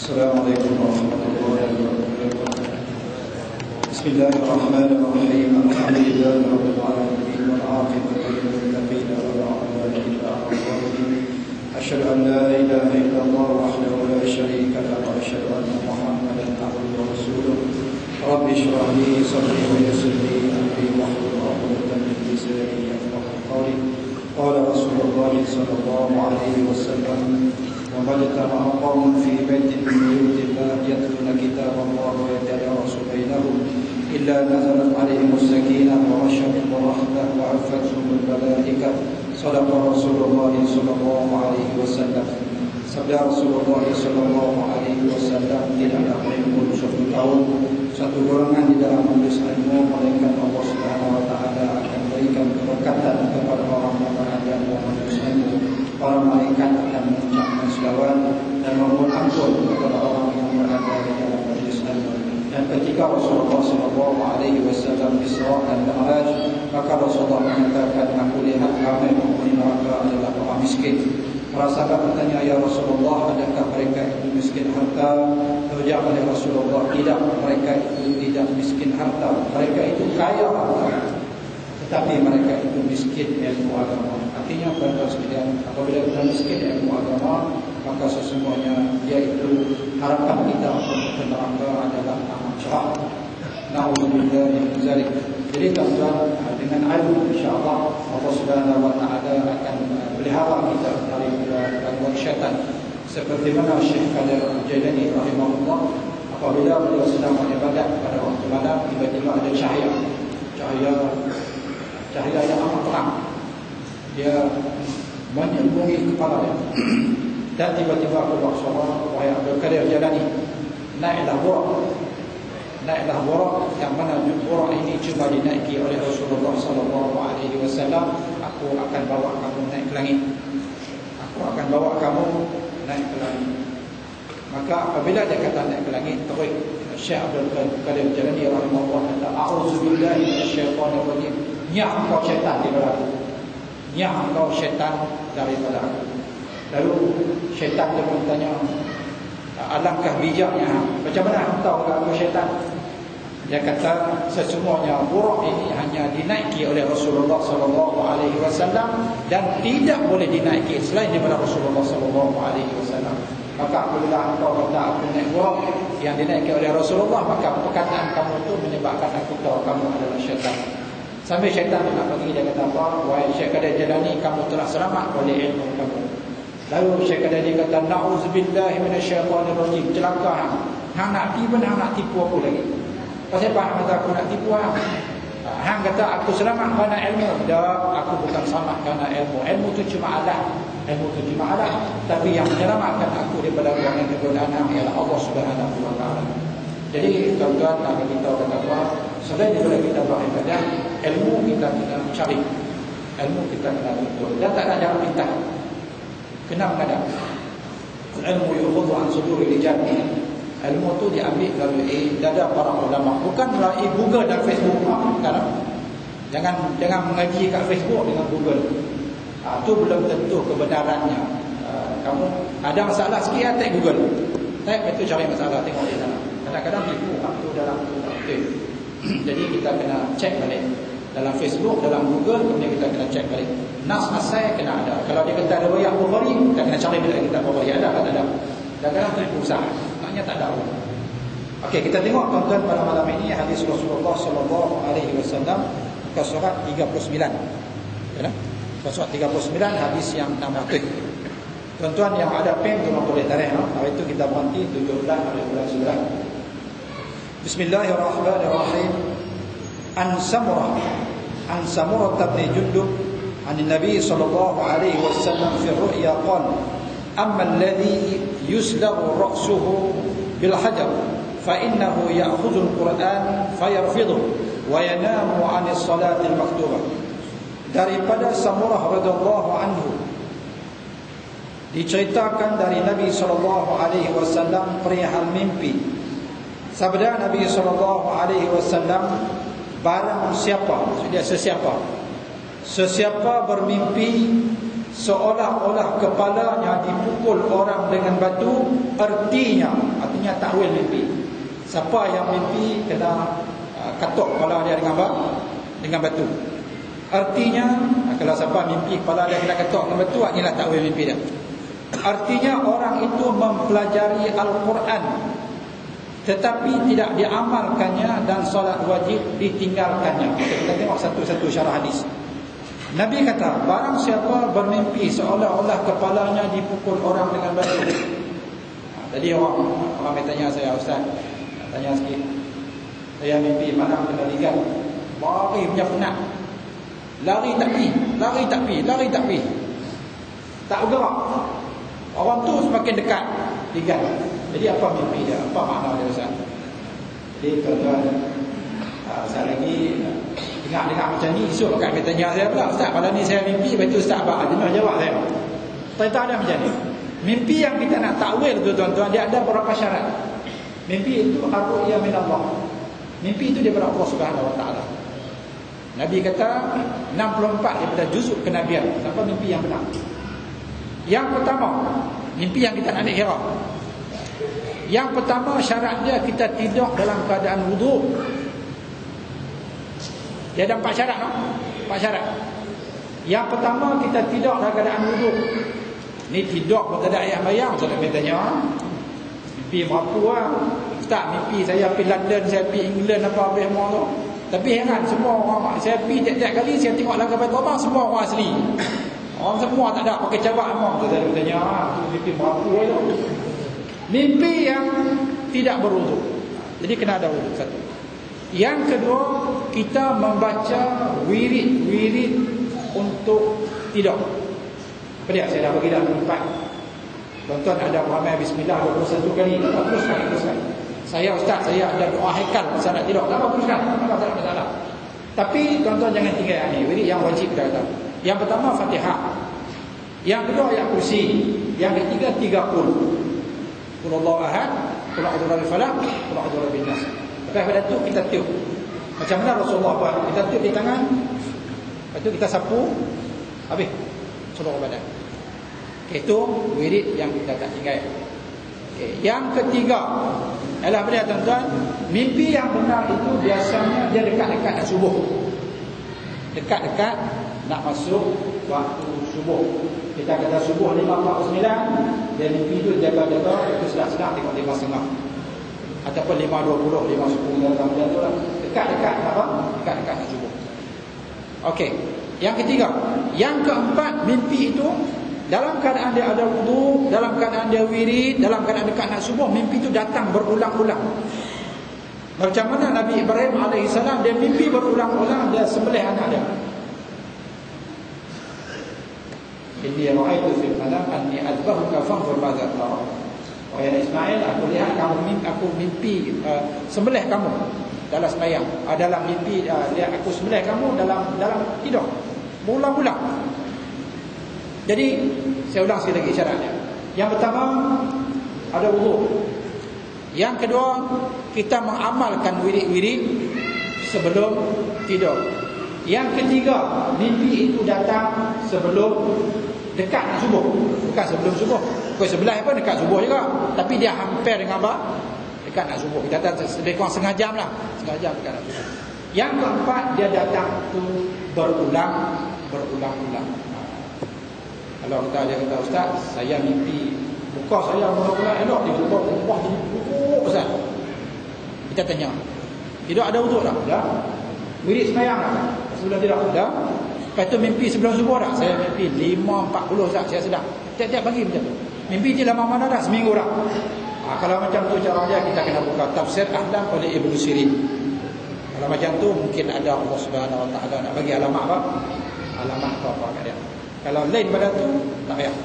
Assalamualaikum warahmatullahi wabarakatuh. Bismillahirrahmanirrahim. Alhamdulillahi rabbil alamin wal 'aqibatu lil muttaqin wa la 'udwana illa 'alal zalimin. Asyhadu an la ilaha illallah wahdahu la syarika lahu wa asyhadu anna Muhammadan 'abduhu wa rasuluh. Rabbi shrah li sadri wa yassir li amri wahlul 'uqdatam min lisani yafqahu qawli. Qala Rasulullah sallallahu alaihi wasallam: وَمَا اجْتَمَعَ قَوْمٌ فِي بَيْتٍ مِنْ بُيُوتِ اللَّهِ يَتْلُونَ كِتَابَ اللَّهِ وَيَتَدَارَسُونَهُ بَيْنَهُمْ إِلَّا نَزَلَتْ عَلَيْهِمُ السَّكِينَةُ وَغَشِيَتْهُمُ الرَّحْمَةُ وَحَفَّتْهُمُ الْمَلَائِكَةُ. صدق رسول الله صلى الله عليه وسلم. Sabda Rasulullah sallallahu alaihi wasallam, tidak ada ilmu suatu kaum, satu golongan di dalam majlis ilmu, melainkan Allah Subhanahu wa taala akan berikan keberkatan kepada orang yang berada dalam majlis ilmu. Para malaikat akan mengucapkan selawat dan memohon ampun kepada orang yang berada di dalam majlis ilmu. Dan ketika Rasulullah sallallahu alaihi wasallam Isra dan Mi'raj, maka Rasulullah mengatakan, aku lihat ramai penghuni neraka adalah orang miskin. Para sahabat bertanya, ya Rasulullah, adakah mereka itu miskin harta? Terjawab oleh Rasulullah, tidak, mereka itu tidak miskin harta, mereka itu kaya harta, tetapi mereka itu miskin ilmu agama. Artinya pada sekalian, apabila kita miskin ilmu agama, maka sesungguhnya yaitu harapan kita untuk neraka adalah amat cerah. Na'udzubillah min dzalik. Jadi tuan-tuan, dengan ilmu insya-Allah Allah Subhanahu wa taala akan pelihara kita dari gangguan syaitan. Seperti mana Syekh Qadir Al-Jailani rahimahullah, apabila beliau sedang beribadat pada waktu malam, tiba-tiba ada cahaya yang amat terang. Dia menyelubungi kepala dia. Dan tiba-tiba keluar suara, wahai Abdul Qadir Jailani, naiklah burak. Naiklah burak, yang mana burak ini cuma dinaiki oleh Rasulullah sallallahu alaihi wasallam. Aku akan bawa kamu naik ke langit. Aku akan bawa kamu naik ke langit. Maka apabila dia kata naik ke langit, terus Syekh Abdul Qadir Jailani rahimahullah kata, a'udzubillahi minasyaitonir rajim. Nyak kau syaitan daripada aku. Nyak kau syaitan daripada aku. Lalu syaitan dia pun tanya, alangkah bijaknya, macam mana aku tahu kalau syaitan? Dia kata, sesungguhnya burak ini hanya dinaiki oleh Rasulullah sallallahu alaihi wasallam dan tidak boleh dinaiki selain daripada Rasulullah sallallahu alaihi wasallam. Maka apabila engkau kata aku naik burak yang dinaiki oleh Rasulullah, maka perkataan kamu itu menyebabkan aku tahu kamu adalah syaitan. Sampai syaitan nak pergi, dia kata apa? Wahai Syekh Qadir Jailani, kamu telah selamat oleh ilmu kamu. Lalu Syekh Qadir dia kata, na'udzubillahi minasyaitonir rajim. Celaka hang nak tipu, hang nak tipu aku lagi. Pasal apa hang kata aku nak tipu hang? Hang kata aku selamat kerana ilmu. Dah, aku bukan selamat kerana ilmu. Ilmu tu cuma alat. Ilmu tu cuma alat. Tapi yang menyelamatkan aku daripada ruangan kegodaan ialah Allah Subhanahu wa taala. Jadi tuan-tuan, nak kita kata apa? Selain daripada kita beribadah, ilmu kita kena cari. Ilmu kita kena tuntut. Dan tak ada jalan pintas. Kena mengadap. Ilmu yukhudhu an suduri rijal. Ilmu tu diambil melalui dada para ulama, bukan melalui Google dan Facebook. Bukan. Jangan mengaji kat Facebook dengan Google. Itu belum tentu kebenarannya. Kamu ada masalah sikit, tag Google. Tag itu cari masalah, tengok di dalam. Kadang-kadang tipu waktu dalam tu. Okay. Jadi kita kena cek balik dalam Facebook, dalam Google, kemudian kita kena cek balik. Nas asal kena ada. Kalau dia kata ada riwayat Bukhari, kita kena cari balik kita Bukhari ada atau tak ada. Kadang-kadang tipu sah. Maknanya tak ada. Okey, kita tengok tuan-tuan pada malam ini hadis Rasulullah sallallahu alaihi wasallam ke surat 39. Ya. Ke surat 39 hadis yang 600. Tuan-tuan yang ada pen tu boleh tarik. Hari itu kita berhenti 17 hari bulan 9. Bismillahirrahmanirrahim. An Samurah bin Jundub an Nabi sallallahu alaihi wasallam fi ru'ya qala amma alladhi yuslabu ra'suhu bil hajar fa innahu ya'khudhu al-Qur'an fayarfidhu wa yanamu 'an as-salati al-maktubah. Daripada Samurah radhiyallahu anhu diceritakan dari Nabi sallallahu alaihi wasallam perihal mimpi. Sabda Nabi sallallahu alaihi wasallam, barang siapa, dia sesiapa bermimpi seolah-olah kepalanya dipukul orang dengan batu. Artinya takwil mimpi. Siapa yang mimpi kena katuk kepala dia dengan batu. Artinya kalau siapa mimpi kepala dia kena katuk dengan batu, inilah takwil mimpi dia. Artinya orang itu mempelajari Al-Quran tetapi tidak diamalkannya dan solat wajib ditinggalkannya. Kita tengok satu-satu syarah hadis. Nabi kata, barang siapa bermimpi seolah-olah kepalanya dipukul orang dengan batu. Tadi orang tanya saya, Ustaz, tanya sikit. Saya mimpi malam kena ligat. Lari punya penat. Lari tak pi. Tak bergerak. Orang tu semakin dekat ligat. Jadi apa mimpi dia? Apa makna dia, Ustaz? Jadi tuan-tuan, Ustaz lagi dengar macam ni, esok kat tanya saya pula, Ustaz, malam ni saya mimpi, lepas tu Ustaz Abang Adinah jawab saya. Tak ada macam ni. Mimpi yang kita nak takwil tu tuan-tuan, dia ada beberapa syarat. Mimpi itu ar-ru'ya min Allah. Mimpi itu daripada Allah Subhanahu Wa Taala. Nabi kata 64 daripada juzuk kenabian. Apa mimpi yang benar? Yang pertama, mimpi yang kita nak kira. Yang pertama syarat dia, kita tidur dalam keadaan wuduk. Dia ada 4 syarat, no? 4 syarat. Yang pertama, kita tidur dalam keadaan wuduk. Ni tidur pun tak ada ayah bayang. Saya nak tanya, mimpi berapa lah? Ustaz, mimpi saya pergi London, saya pergi England, apa habis semua tu. Tapi heran, semua orang, saya pergi tiap-tiap kali, saya tengok langkah batu abang, semua orang asli. Orang semua tak ada pakai cabak semua. Saya nak tanya, mimpi berapa tu? Mimpi yang tidak berwuduk. Jadi kena ada wuduk satu. Yang kedua, kita membaca wirid untuk tidur. Apa dia? Saya dah bagi dah 4. Tuan-tuan ada ramai bismillah 21 kali. Teruskan. Saya Ustaz, saya ada doa haikal masa nak tidur. Tak apa, teruskan. Tak ada masalah. Tapi tuan-tuan jangan tinggal ni. Wirid yang wajib kita kata. Yang pertama Fatihah. Yang kedua ayat kursi. Yang ketiga 30. Qul Allahu ahad, qul a'udzu birabbil falaq, qul a'udzu birabbin nas. Lepas pada tu kita tiup. Macam mana Rasulullah buat? Kita tiup di tangan. Lepas tu kita sapu. Habis seluruh badan. Okay, itu wirid yang kita tak tinggal. Okay. Yang ketiga adalah apa dia tuan-tuan? Mimpi yang benar itu biasanya dia dekat-dekat nak subuh. Dekat-dekat nak masuk waktu subuh. Kita kata subuh 5.49, dia mimpi itu jaga-jaga, itu sedang-sedang tengok 5.30 ataupun 5.20, 5.10 dalam macam tu lah. Dekat-dekat apa? Dekat-dekat nak subuh. Okey. Yang ketiga, yang keempat, mimpi itu dalam keadaan dia ada wudu, dalam keadaan dia wirid, dalam keadaan dekat nak subuh, mimpi itu datang berulang-ulang. Macam mana Nabi Ibrahim AS, dia mimpi berulang-ulang, dia sembelih anak dia. Inni ra'aitu fil manam anni adbahuka fanzur madza tara. Wahai Ismail, aku lihat aku mimpi sembelih kamu dalam sembahyang. Dalam mimpi lihat aku sembelih kamu dalam tidur. Berulang-ulang. Jadi saya ulang sekali lagi syaratnya. Yang pertama ada wudu. Yang kedua, kita mengamalkan wirid-wirid sebelum tidur. Yang ketiga, mimpi itu datang sebelum dekat nak subuh. Bukan sebelum subuh. Pukul 11 pun dekat subuh juga. Tapi dia hampir dengan apa? Dekat nak subuh. Kita datang lebih kurang setengah jam lah. Setengah jam dekat nak subuh. Yang keempat, dia datang tu berulang-ulang. Kalau kita dia kata, Ustaz, saya mimpi muka saya mula-mula elok, dia kata, wah jadi buruk Ustaz. Kita tanya, tidak ada wuduk dah? Dah. Wirid sembahyang dah? Sebelum tidak? Dah. Lepas tu mimpi sebelum subuh dah? Saya mimpi 5.40 Ustaz, saya sedang. Tiap-tiap pagi macam tu. Mimpi dia lama mana dah? Seminggu dah. Kalau macam tu caranya, kita kena buka Tafsir Ahlam oleh Ibnu Sirin. Kalau macam tu mungkin ada Allah Subhanahu Wa Taala nak bagi alamat apa? Alamat apa kat dia. Kalau lain pada tu, tak payah.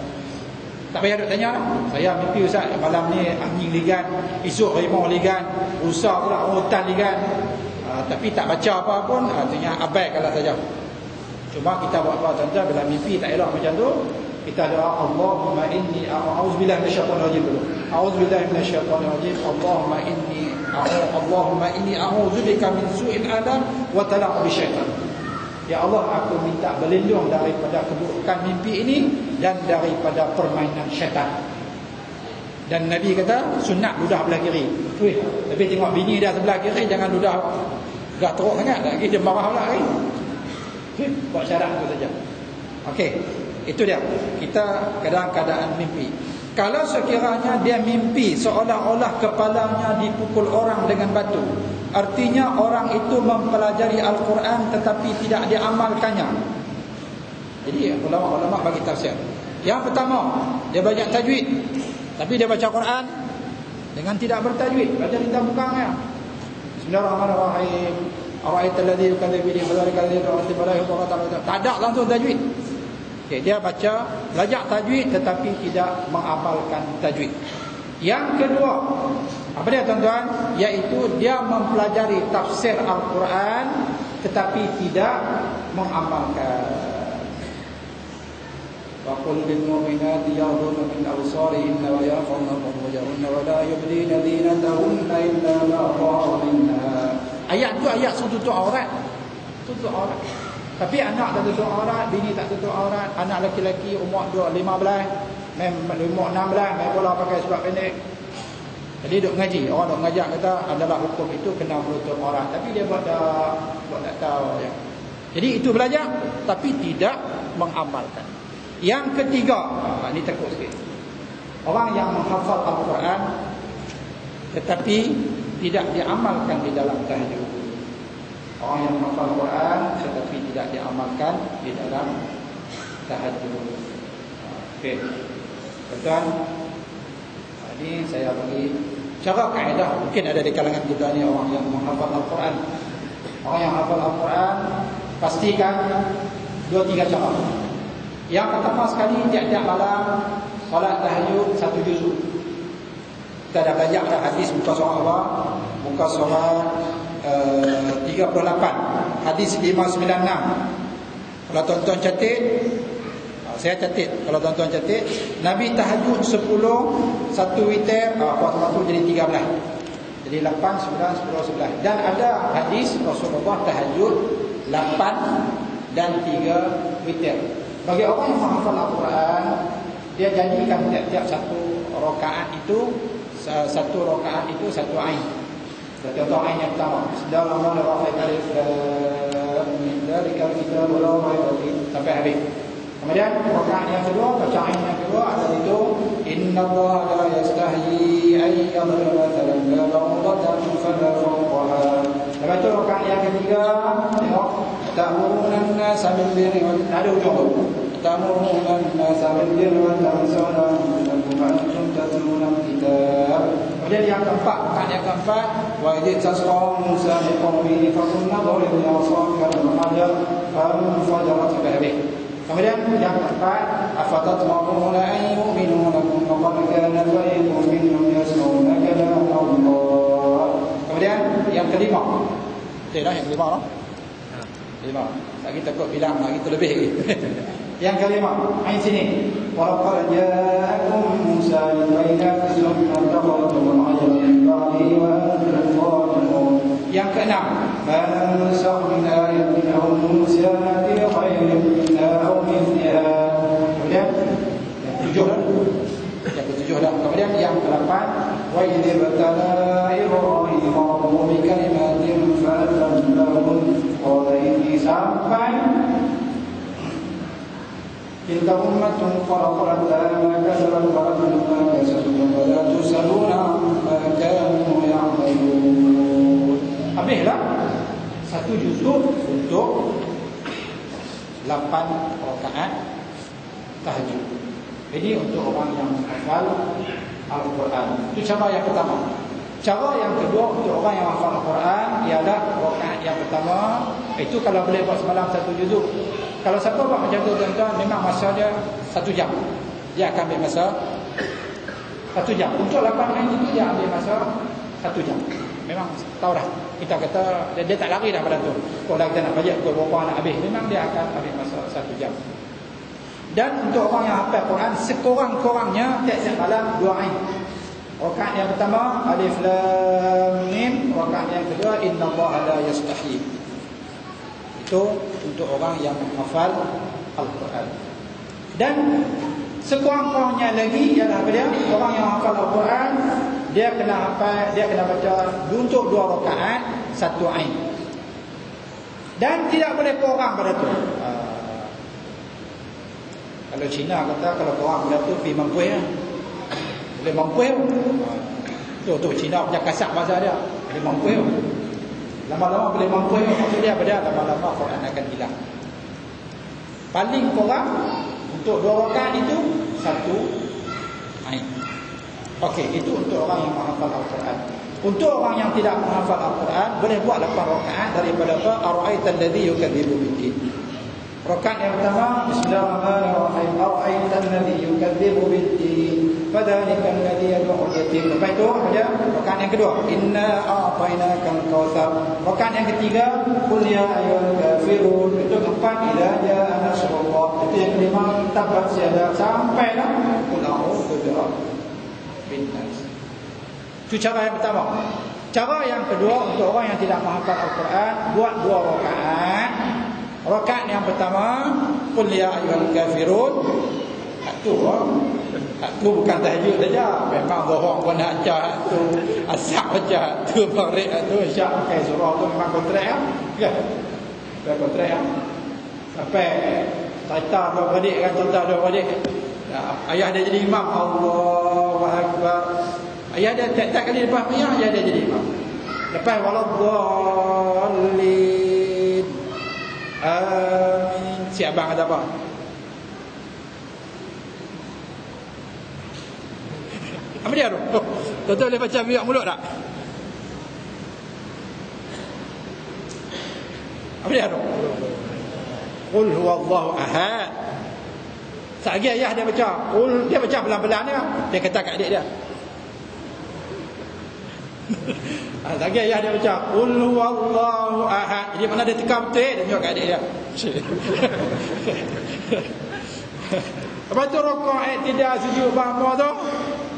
Tak payah duk tanya lah. Saya mimpi Ustaz, malam ni anjing ligan, esok harimau ligan, rusa pula hutan ligan. Tapi tak baca apa pun, artinya abaikanlah saja. Cuma kita buat apa tuan-tuan, bila mimpi tak elok macam tu, kita doa Allahumma inni a'udzubillahi minasyaitonir rajim dulu. A'udzubillahi minasyaitonir rajim. Allahumma inni a'udzubika min su'il adam wa talaq bisyaitan. Ya Allah, aku minta berlindung daripada keburukan mimpi ini dan daripada permainan syaitan. Dan Nabi kata sunat ludah belah kiri. Weh, tapi tengok bini dia sebelah kiri, jangan ludah gak teruk sangat, lagi dia marah pula lagi. Okey, buat syarat tu saja. Okey, itu dia. Kita keadaan mimpi. Kalau sekiranya dia mimpi seolah-olah kepalanya dipukul orang dengan batu, artinya orang itu mempelajari Al-Quran tetapi tidak diamalkannya. Jadi ulama-ulama bagi tafsir. Yang pertama, dia belajar tajwid, tapi dia baca Quran dengan tidak bertajwid, baca lintang bukangnya. Bismillahirrahmanirrahim. Ara'aital ladzi yukadzibu bi dzalika alladzi yu'ti tak ada langsung tajwid. Okay, dia baca, belajar tajwid tetapi tidak mengamalkan tajwid. Yang kedua, apa dia tuan-tuan? Iaitu dia mempelajari tafsir Al-Quran tetapi tidak mengamalkan. Wa qul lil mu'minati yaghdudna min absarihinna wa yahfazna furujahunna wa la yubdina zinatahunna illa ma dhahara minha. Ayat tu ayat tutup aurat. Tutup aurat. Tapi anak tak tutup aurat, bini tak tutup aurat, anak lelaki umur 15, umur 16, main bola pakai seluar pendek. Jadi duk ngaji, orang duk ngajak kata adalah hukum itu kena menutup aurat, tapi dia buat tak tahu ya. Jadi itu belajar tapi tidak mengamalkan. Yang ketiga, ni takut sikit. Orang yang menghafal Al-Quran tetapi tidak diamalkan di dalam tahajud. Orang yang menghafal Quran tetapi tidak diamalkan di dalam tahajud. Okey. Tuan, ini saya bagi cara kaedah. Mungkin ada di kalangan kita ni orang yang menghafal Al-Quran. Orang yang hafal Al-Quran pastikan 2-3 cara. Yang pertama sekali, tiap-tiap malam solat tahajud 1 juzuk. Kita dah belajar dah hadis muka surah apa? Muka surah 38, hadis 596. Kalau tuan-tuan catat, saya catat. Kalau tuan-tuan catat, Nabi tahajud 10, 1 witir, waktu jadi 13. Jadi 8, 9, 10, 11. Dan ada hadis Rasulullah tahajud 8 dan 3 witir. Bagi orang yang menghafal Al-Quran, dia jadikan tiap-tiap satu rakaat itu satu ain. Contoh ain yang pertama, Bismillahirrahmanirrahim, sampai habis. Kemudian rakaat yang kedua, baca ain yang kedua adalah itu, Innallaha la yastahyi an yadriba mathalan ma ba'udatan fala fawqaha. Lepas itu rakaat yang ketiga, tengok, ta'muruna an-nasa bil birri wa ada ujung. Ta'muruna an-nasa bil birri wa tansawna anfusakum wa antum tatluna al-kitab. Kemudian yang keempat, rakaat yang keempat, wa idh tasqa Musa liqaumihi faqulna dharib bi 'asaka al-hajar fanfajarat sampai habis. Kemudian yang keempat, afatatma'una an yu'minu lakum faqad kana fariqun minhum yasma'una kalam Allah. Kemudian yang kelima. Okey dah yang kelima lah. Kelima. Lagi takut bilang lagi terlebih lagi. Yang kelima, ayat sini. Wa laqad ja'akum Musa bil-bayyinati thumma taqaddama al-'ajra min ba'dihi wa antum zalimun. Yang keenam, man sa'na ayatin Musa bi khairin minha aw mithliha. Kemudian yang ketujuh dah. Yang ketujuh dah. Kemudian yang ke-8, wa idh ibtala Ibrahim rabbuhu bi kalimatin fa atammahun. Qala inni sampai tilka ummatun qad khalat ma kasabat wa lakum ma kasabtum wa la tusaluna amma kanu ya'malun. Habislah 1 juzuk untuk 8 rakaat tahajud. Jadi untuk orang yang menghafal Al-Quran, itu cara yang pertama. Cara yang kedua untuk orang yang menghafal Al-Quran ialah rakaat yang pertama itu kalau boleh buat semalam 1 juzuk. Kalau siapa buat macam tu tuan-tuan, memang masa dia 1 jam. Dia akan ambil masa 1 jam. Untuk 8 ayat itu dia ambil masa 1 jam. Memang tahu dah. Kita kata dia tak lari dah pada tu. Kalau kita nak baca pukul berapa nak habis, memang dia akan ambil masa 1 jam. Dan untuk orang yang hafal Quran, sekurang-kurangnya tiap-tiap malam 2 ayat. Rakaat yang pertama Alif Lam Mim, rakaat yang kedua Innallaha la yastahyi. Itu untuk orang yang menghafal Al-Quran. Dan sekurang-kurangnya lagi ialah dia orang yang hafal Al-Quran, dia kena hafal, dia kena baca untuk 2 rakaat 1 ain. Dan tidak boleh kurang pada tu. Kalau Cina kata kalau kurang pada tu pergi mampu ya. Boleh mampu ya. Tu Cina punya kasar bahasa dia. Boleh mampu ya. Lama-lama boleh mampu ya. Maksud dia apa dia? Lama-lama Quran akan hilang. Paling kurang untuk 2 rakaat itu 1 ain. Okey, itu untuk orang yang menghafal Al-Quran. Untuk orang yang tidak menghafal Al-Quran, boleh buat 8 rakaat daripada Ara'aital ladzi yukadzibu bid-din. Rakaat yang pertama, Bismillahirrahmanirrahim. Ara'aital ladzi yukadzibu bid-din, fadzalikal ladzi yad'u al-yatim. Lepas itu ada rakaat yang kedua, Inna a'tainakal kautsar. Rakaat yang ketiga, Qul ya ayyuhal kafirun. Itu keempat, Idza jaa nasrullah. Itu yang kelima, Tabbat yadaa, sampai dah Qul a'udzu birabbin nas. Itu cara yang pertama. Cara yang kedua, untuk orang yang tidak menghafal Al-Quran, buat 2 rakaat. Rakaat yang pertama, Qul ya ayyuhal kafirun. Itu bukan tahajud saja. Memang bohong pun nak baca tu, asap baca tu, maghrib tu, isyak pakai surah tu, memang kontrak ya. Kan? Kontrak ya. Sampai cerita dua beradik kan, cerita dua beradik. Ayah dia jadi imam, Allahu Akbar. Ayah dia tak kali lepas ayah dia jadi imam. Lepas waladhdallin. Amin. Si abang kata apa? Apa dia tu? Tuan-tuan boleh baca biak mulut tak? Apa dia tu? Qul huwallahu ahad. Sekali ayah dia baca, dia baca pelan-pelan dia kata kat adik dia. Lagi ayah dia baca Qul huwallahu ahad. Jadi mana dia tekan betul, dia tengok kat adik dia. Lepas tu rakaat tidak sujud apa tu.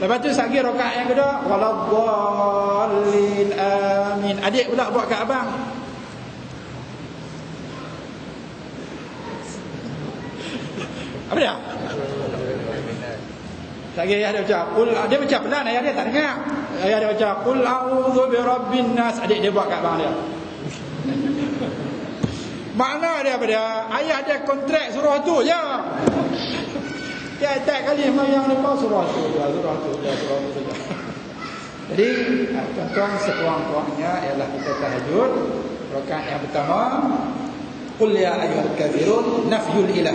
Lepas tu lagi rakaat yang kedua, waladhdallin amin. Adik pula buat kat abang. Apa dia? Lagi ayah dia baca, dia baca pelan, ayah dia tak dengar. Ayah dia baca Qul a'udzu birabbin nas. Adik dia buat kat abang dia. Makna dia apa dia? Ayah dia kontrak surah tu je. Dia tak kali mayang lepas surah tu, surah tu. Jadi tuan-tuan, sekurang-kurangnya ialah kita tahajud. Rakaat yang pertama, Qul ya ayyuhal kafirun, nafyul ilah.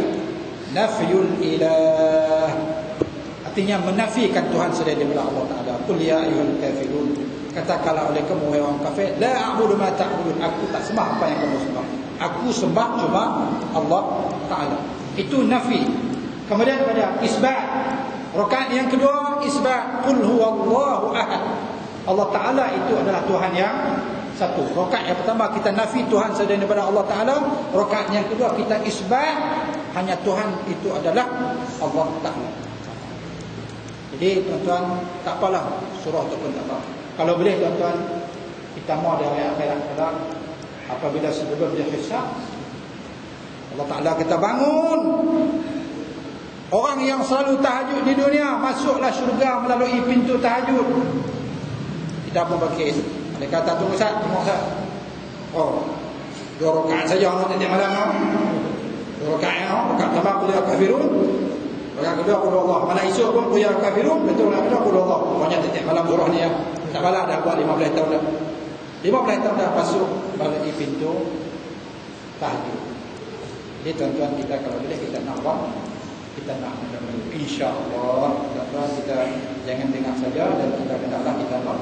Nafyul ilah artinya menafikan Tuhan selain daripada Allah Ta'ala. Qul ya ayyuhal kafirun, katakanlah oleh kamu wahai orang kafir, la a'budu ma ta'budun, aku tak sembah apa yang kamu sembah, aku sembah cuma Allah Ta'ala. Itu nafi. Kemudian pada isbat, rakaat yang kedua isbat, Qul huwallahu ahad. Allah Ta'ala itu adalah Tuhan yang satu. Rakaat yang pertama kita nafi Tuhan selain daripada Allah Ta'ala. Rakaat yang kedua kita isbat, hanya Tuhan itu adalah Allah Ta'ala. Jadi tuan-tuan, tak apalah surah tu pun tak apa. Kalau boleh tuan-tuan, kita mau dari akhirat kelak, apabila sebelum dia hisab, Allah Ta'ala kita bangun. Orang yang selalu tahajud di dunia, masuklah syurga melalui pintu tahajud. Kita pun bagi. Dia kata, tunggu Ustaz, tunggu Ustaz. Oh, 2 rakaat saja orang tiap malam. 2 rakaat, rakaat pertama Qul ya kafirun, rakaat kedua Qul Allah. Malam esok pun Qul ya kafirun, betul rakaat kedua Qul Allah. Pokoknya tiap malam surah ni ya. Tak apalah, dah buat 15 tahun dah. 15 tahun dah masuk melalui pintu tahajud. Jadi tuan-tuan, kita kalau boleh kita nak buat, kita nak insya-Allah tuan-tuan, kita jangan dengar saja dan kita hendaklah kita buat.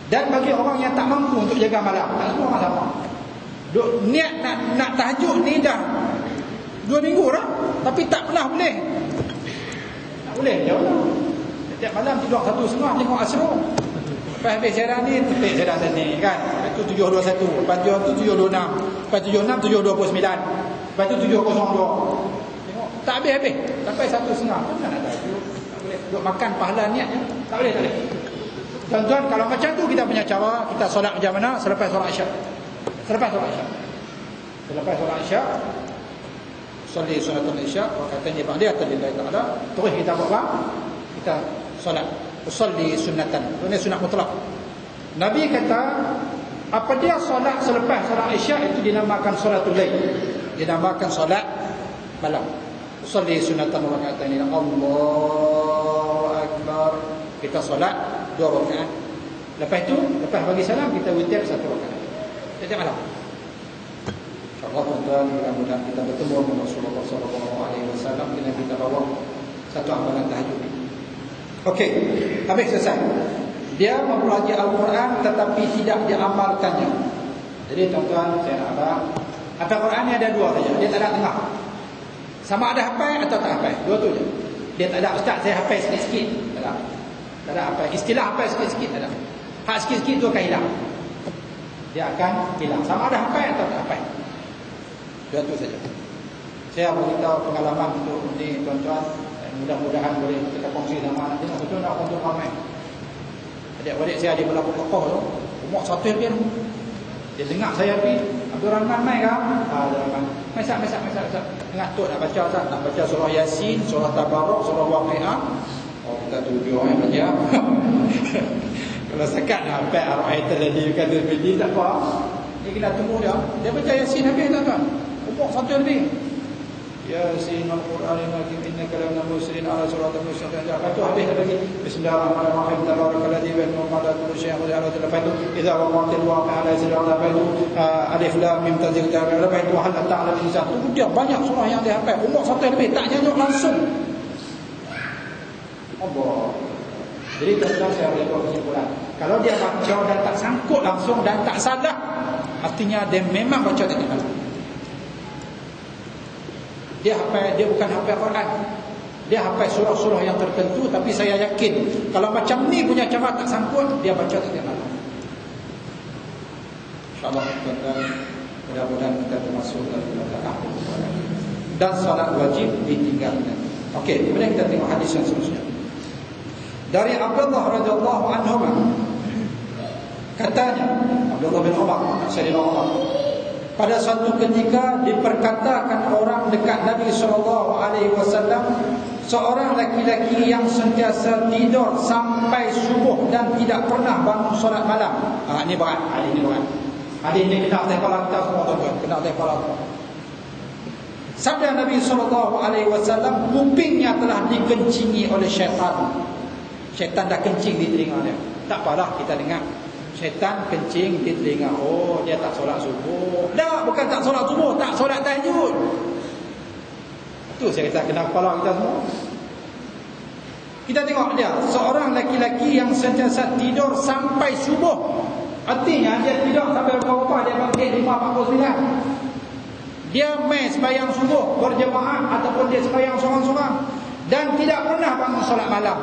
Dan bagi orang yang tak mampu untuk jaga malam, tak semua malam. Niat nak tahajud ni dah 2 minggu dah, tapi tak pernah boleh. Tak boleh jauh. Setiap malam tidur 1.30 tengok asro. Lepas habis siaran ni tepik siaran sini kan. Lepas tu 7.21, lepas tu 7.26, lepas 7.6 7.29, lepas tu 7.02. Tengok tak habis-habis sampai 1.30. Mana nak tahajud? Tak boleh. Duk makan pahala niat je. Tak boleh. Tuan-tuan, kalau macam tu kita punya cara, kita solat macam mana? Selepas solat Isyak. Selepas solat Isyak. Selepas solat Isyak, solat sunnatul Isyak, rakaatain ba'da lillahi ta'ala, terus kita buat apa? Kita solat usolli sunnatan. Ini sunat mutlak. Nabi kata apa dia solat selepas solat Isyak itu dinamakan solatul lail. Dinamakan solat malam. Usolli sunnatan rakaatain. Allahu akbar. Kita solat 2 rakaat. Lepas itu, lepas bagi salam kita witir 1 rakaat. Setiap malam. InsyaAllah tuan-tuan, mudah-mudahan kita bertemu dengan Rasulullah SAW, bila kita bawa satu amalan tahajud. Okey, habis selesai. Dia mempelajari Al-Quran tetapi tidak diamalkannya. Jadi tuan-tuan, saya nak abang, hafal Quran ni ada 2 saja. Dia tak ada tengah. Sama ada hafal atau tak hafal. 2 tu je. Dia tak ada, ustaz saya hafal sikit-sikit. Tak ada. Tak ada hafal. Istilah hafal sikit-sikit tak ada. Hak sikit-sikit tu akan hilang. Dia akan hilang. Sama ada hafal atau tak hafal. 2 tu saja. Saya beritahu pengalaman untuk ni tuan-tuan. Mudah-mudahan boleh kita kongsi sama anak kita. Betul nak untuk ramai. Adik-adik saya ada berlaku kokoh tu. Umur 1 dia tu. Dia dengar saya pergi, Abdul Rahman mai ke? Abdul Rahman. Masak. Dengar tu nak baca tak? Nak baca surah Yasin, surah Tabarok, surah Waqiah. Oh, kita tujuh orang baca. Kalau sekat nak hafal Ar-Ra'aital ladzi yukadzdzibu bid-din tak apa. Ni kita tunggu dia. Dia baca Yasin habis tuan-tuan. Umur 1 lebih. Yasin al-Quranil Hakim innaka laminal mursalin ala siratal mustaqim. Lepas tu habis lagi Bismillahirrahmanirrahim tabarakalladzi bi yadihi mulku kulli syai'in qadir. Lepas tu idza waqa'atil waqi'ah la yasri'u lepas tu alif lam mim tanzil kitab. Lepas tu hal ta'ala min satu. Dia banyak surah yang dia hafal. Umur 1 lebih tak nyanyuk langsung. Allah. Jadi tuan-tuan saya boleh buat kesimpulan. Kalau dia baca dan tak sangkut langsung dan tak salah, artinya dia memang baca tak benar. Dia hafal, dia bukan hafal Quran. Dia hafal surah-surah yang tertentu, tapi saya yakin kalau macam ni punya cara tak sangkut, dia baca tak benar. InsyaAllah tuan-tuan, mudah-mudahan kita termasuk dalam belakang. Dan salat wajib ditinggalkan. Okey, kemudian kita tengok hadis yang seterusnya. Dari Abdullah radhiyallahu anhu katanya, Abdullah bin Umar, Sayyidina Umar, pada suatu ketika diperkatakan orang dekat Nabi SAW, seorang laki-laki yang sentiasa tidur sampai subuh dan tidak pernah bangun solat malam. Ini berat. Hadis ini kena atas kepala kita semua tuan-tuan. Kena atas kepala kita. Sabda Nabi SAW, kupingnya telah dikencingi oleh syaitan. Syaitan dah kencing di telinga dia. Tak apalah kita dengar. Syaitan kencing di telinga. Oh, dia tak solat subuh. Tak, bukan tak solat subuh, tak solat tahajud. Itu saya kata kena kepala kita semua. Kita tengok dia, seorang laki-laki yang sentiasa tidur sampai subuh. Artinya dia tidur sampai berapa? Dia bangkit 5:49. Dia main sembahyang subuh berjemaah ataupun dia sembahyang seorang-seorang dan tidak pernah bangun solat malam.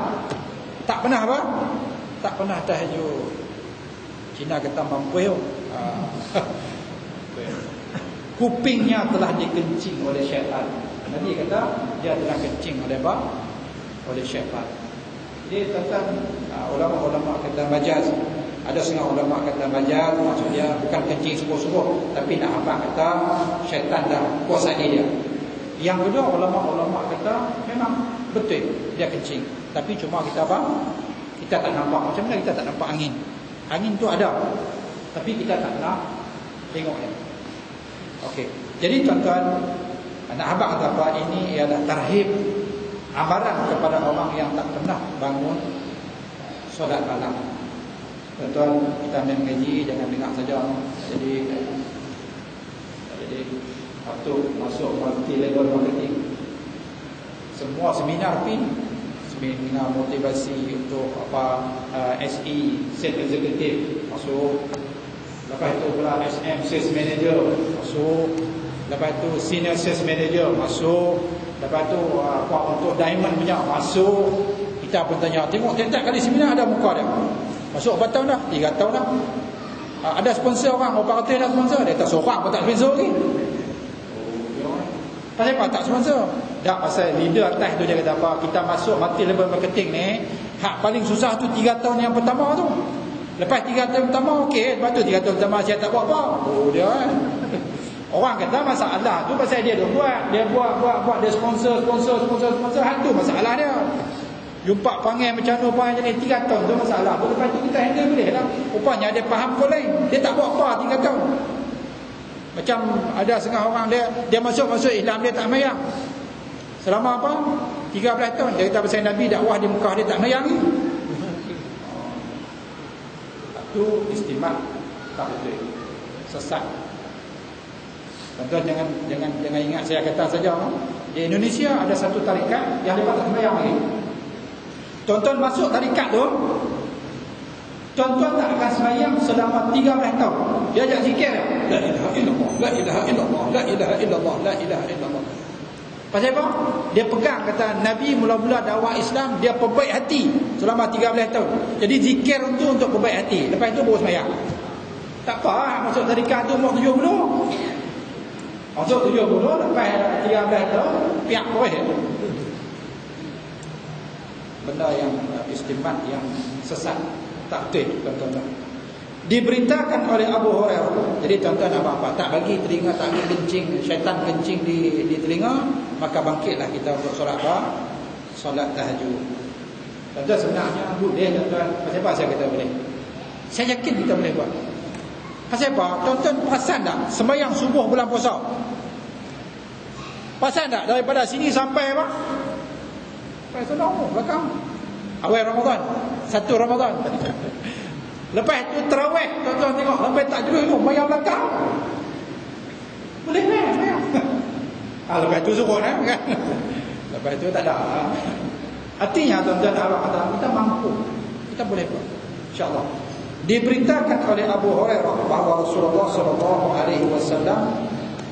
Tak pernah apa? Tak pernah tahajud. Cina kata mampu. Kupingnya telah dikencing oleh syaitan. Nabi kata dia telah kencing oleh apa? Oleh syaitan. Jadi tuan-tuan, ulama-ulama kata majaz. Ada setengah ulama kata majaz, maksudnya bukan kencing subuh-subuh, tapi nak apa kata syaitan dah kuasai dia. Yang kedua, ulama-ulama kata memang betul dia kencing, tapi cuma kita apa? Kita tak nampak. Macam mana kita tak nampak angin? Angin tu ada, tapi kita tak nak tengok dia. Okey. Jadi tuan-tuan, anak abang kata apa? Ini ialah tarhib, amaran kepada orang yang tak pernah bangun solat malam. Tuan-tuan, kita mengaji jangan dengar saja. Jadi waktu masuk multi level marketing, semua seminar seminar motivasi untuk apa, SE Sales Executive masuk. Lepas itu pula SM Sales Manager masuk. Lepas itu Senior Sales Manager masuk. Lepas itu apa untuk Diamond punya masuk. Kita pun tanya, tengok tiap-tiap kali seminar ada muka dia. Masuk berapa tahun dah? 3 tahun dah. Ada sponsor orang, operator dah sponsor. Dia tak seorang pun tak sponsor lagi. Pasal apa tak sponsor? Tak, pasal leader atas tu dia kata apa, kita masuk multi level marketing ni, hak paling susah tu 3 tahun yang pertama tu. Lepas 3 tahun pertama okey, lepas tu 3 tahun pertama saya tak buat apa. Oh dia kan. Orang kata masalah tu pasal dia buat, dia sponsor, hal tu masalah dia. Jumpa panggil macam mana panggil ni 3 tahun tu masalah. Lepas tu kita handle boleh lah. Rupanya dia faham pun lain. Dia tak buat apa 3 tahun. Macam ada setengah orang dia masuk Islam, dia tak mayang. Selama apa? 13 tahun. Dia kata pasal Nabi dakwah di Mekah, dia tak mayang ni. Itu istimak tak betul. Sesat. Tuan-tuan jangan ingat saya kata saja. Di Indonesia ada satu tarikat yang lepas tak mayang lagi. Tuan-tuan masuk tarikat tu, tuan-tuan tak akan sembahyang selama 13 tahun. Dia ajak zikir, la ilaha illallah, la ilaha illallah, la ilaha illallah, la ilaha illallah. Pasal apa? Dia pegang kata Nabi mula-mula dakwah Islam, dia perbaik hati selama 13 tahun. Jadi zikir itu untuk perbaik hati. Lepas itu baru sembahyang. Tak apa, masuk tarikat tu umur 70. Masuk 70, lepas 13 tahun, pihak boleh. Benda yang istimat yang sesat, tak betul tuan-tuan. Diberitakan oleh Abu Hurairah. Jadi tuan-tuan apa-apa tak bagi telinga, tak bagi kencing, syaitan kencing di telinga, maka bangkitlah kita untuk solat apa? Solat tahajud. Tuan-tuan sebenarnya boleh tuan-tuan. Pasal apa saya kata boleh? Saya yakin kita boleh buat. Pasal apa? Tuan-tuan perasan tak sembahyang subuh bulan puasa? Perasan tak daripada sini sampai apa? Pasal belakang awal Ramadan, 1 Ramadan. Lepas tu tarawih, tuan-tuan tengok sampai tak jelas tu bayar belakang. Boleh bayar. Lepas tu suruh kan. Lepas tu tak ada. Artinya tuan-tuan Allah kata kita mampu, kita boleh buat. Insya-Allah. Diberitakan oleh Abu Hurairah bahawa Rasulullah sallallahu alaihi wasallam,